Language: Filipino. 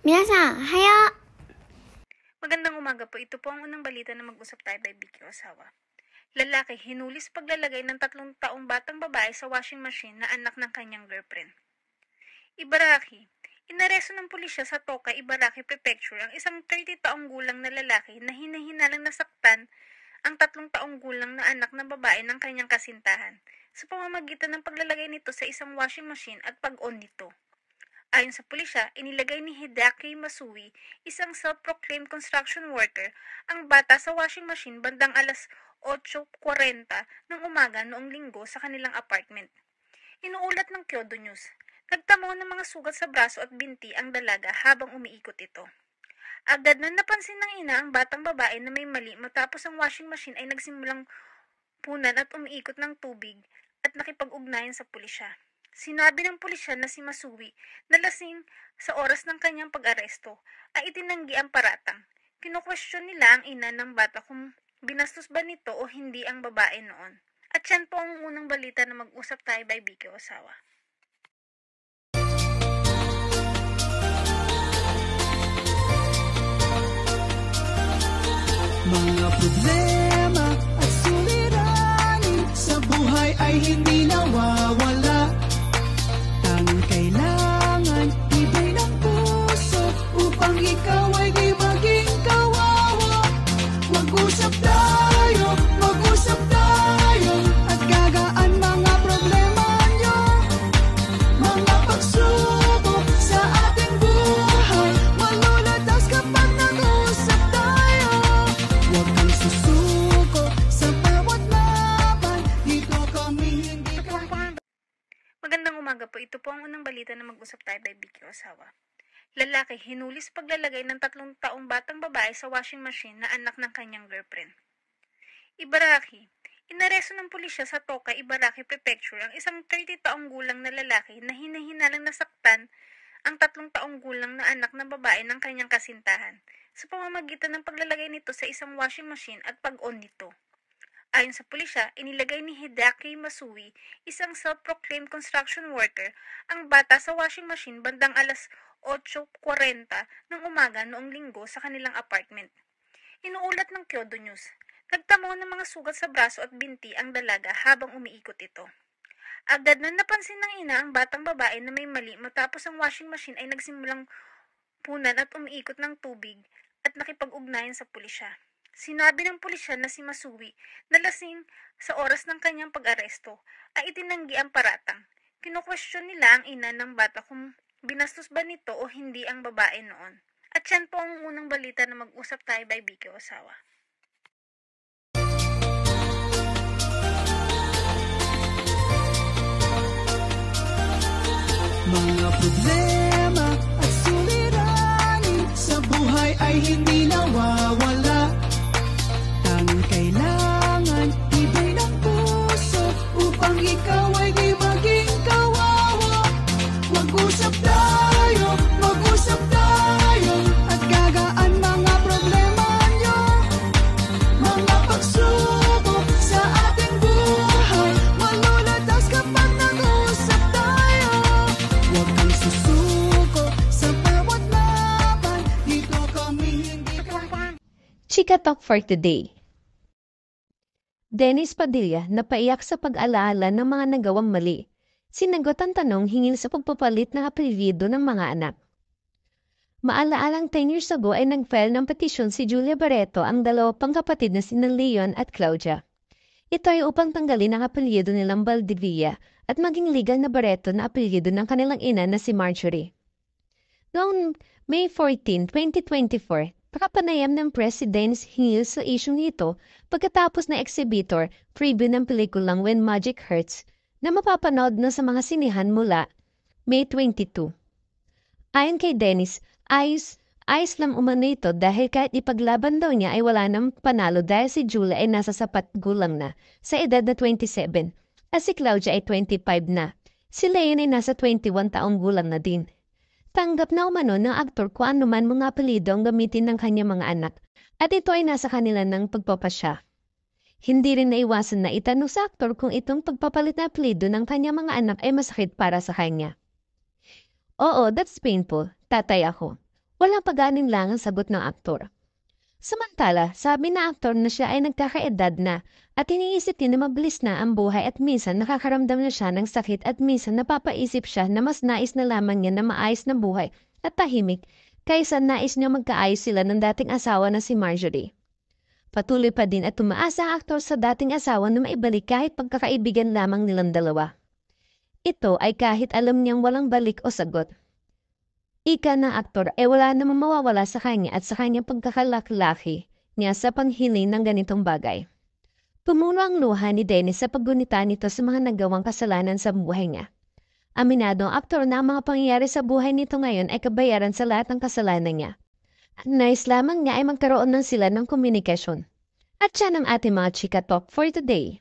皆さん、おはよう。 Magandang umaga po. Ito po ang unang balita na mag-usap tayo by Vicky Osawa. Lalaki hinuli sa paglalagay ng 3 taong batang babae sa washing machine na anak ng kanyang girlfriend. Ibaraki. Inaresto ng pulisya sa Toka, Ibaraki Prefecture ang isang 30 taong gulang na lalaki na hinahinalang nasaktan ang 3 taong gulang na anak ng babae ng kanyang kasintahan sa pamamagitan ng paglalagay nito sa isang washing machine at pag-on nito. Ayon sa pulisya, inilagay ni Hideki Masui, isang self-proclaimed construction worker, ang bata sa washing machine bandang alas 8:40 ng umaga noong Linggo sa kanilang apartment. Inuulat ng Kyodo News, nagtamo ng mga sugat sa braso at binti ang dalaga habang umiikot ito. Agad na napansin ng ina ang batang babae na may mali matapos ang washing machine ay nagsimulang punan at umiikot ng tubig at nakipag-ugnayan sa pulisya. Sinabi ng pulisya na si Masui na lasing sa oras ng kanyang pag-aresto ay itinanggi ang paratang. Kino-question nila ang ina ng bata kung binastos ba nito o hindi ang babae noon. At yan po ang unang balita na mag-usap tayo by Vicky Osawa. Mga problema at suliranin sa buhay ay hindi nawawala. Tanging kailangan ibay ng puso upang ikaw ay di maging kawawa. Mag-usap tayo at gagaan mga problema nyo. Mga pagsubok sa ating buhay malulutas kapag nag-usap tayo. Huwag kang susuko sa bawat laban, dito kami hindi Magandang umaga po. Ito po ang unang balita na mag-usap tayo by Vicky Osawa. Lalaki hinuli sa paglalagay ng 3 taong batang babae sa washing machine na anak ng kanyang girlfriend. Ibaraki. Inaresto ng pulisya sa Toka, Ibaraki Prefecture ang isang 30 taong gulang na lalaki na hinahinalang nasaktan ang 3 taong gulang na anak ng babae ng kanyang kasintahan sa pamamagitan ng paglalagay nito sa isang washing machine at pag-on nito. Ayon sa pulisya, inilagay ni Hideki Masui, isang self-proclaimed construction worker, ang bata sa washing machine bandang alas 8:40 ng umaga noong Linggo sa kanilang apartment. Inuulat ng Kyodo News, nagtamo ng mga sugat sa braso at binti ang dalaga habang umiikot ito. Agad na napansin ng ina ang batang babae na may mali matapos ang washing machine ay nagsimulang punan at umiikot ng tubig at nakipag-ugnayan sa pulisya. Sinabi ng pulisya na si Masui na lasing sa oras ng kanyang pag-aresto ay itinanggi ang paratang. Kino-question nila ang ina ng bata kung binastos ba nito o hindi ang babae noon. At yan po ang unang balita na mag-usap tayo by Vicky Osawa. Mga problema at suliranin sa buhay ay hindi nawawala. Tanging kailangan ibay ng puso upang ikaw ay di maging kawawa. Mag-usap tayo at gagaan mga problema nyo. Mga pagsubok sa ating buhay malulutas kapag nag-usap tayo. Huwag kang susuko sa bawat laban, dito kami hindi Chika Talk for today. Dennis Padilla napaiyak sa pag-alaala ng mga nagawang mali. Sinagot ang tanong hinggil sa pagpapalit ng apelyido ng mga anak. Maalaalang 10 years ago ay nag-file ng petisyon si Julia Barreto ang 2 pang kapatid na sina Leon at Claudia. Ito ay upang tanggalin ang apelyido nilang Valdivia at maging legal na Barreto na apelyido ng kanilang ina na si Marjorie. Noong May 14, 2024, nakapanayam ng President hinggil sa isyong ito pagkatapos na exhibitor preview ng pelikulang When Magic Hurts na mapapanood na sa mga sinihan mula May 22. Ayon kay Dennis, ayos lang umano ito dahil kahit ipaglaban daw niya ay wala nang panalo dahil si Julia ay nasa sapat gulang na sa edad na 27 at si Claudia ay 25 na. Si Leon ay nasa 21 taong gulang na din. Tanggap na umano ng aktor kung ano man mga apelyido ang gamitin ng kanyang mga anak at ito ay nasa kanila ng pagpapasya. Hindi rin naiwasan na itanong sa aktor kung itong pagpapalit na apelyido ng kanyang mga anak ay masakit para sa kanya. Oo, that's painful, tatay ako. Walang pag-aalinlangang sagot ng aktor. Samantala, sabi na aktor na siya ay nagkakaedad na at iniisip niya na mabilis na ang buhay at minsan nakakaramdam na siya ng sakit at minsan napapaisip siya na mas nais na lamang niya na maayos na buhay at tahimik kaysa nais niya magkaayos sila ng dating asawa na si Marjorie. Patuloy pa din at tumaas ang aktor sa dating asawa na maibalik kahit pagkakaibigan lamang nilang dalawa. Ito ay kahit alam niyang walang balik o sagot. Ika ng aktor ay wala namang mawawala sa kanya at sa kanyang pagkakalaki niya sa panghiling ng ganitong bagay. Tumulo ang luha ni Dennis sa paggunita nito sa mga nagawang kasalanan sa buhay niya. Aminado ang aktor na ang mga pangyayari sa buhay nito ngayon ay kabayaran sa lahat ng kasalanan niya. At nais lamang niya ay magkaroon ng sila ng komunikasyon. At siya ang ating mga chika talk for today.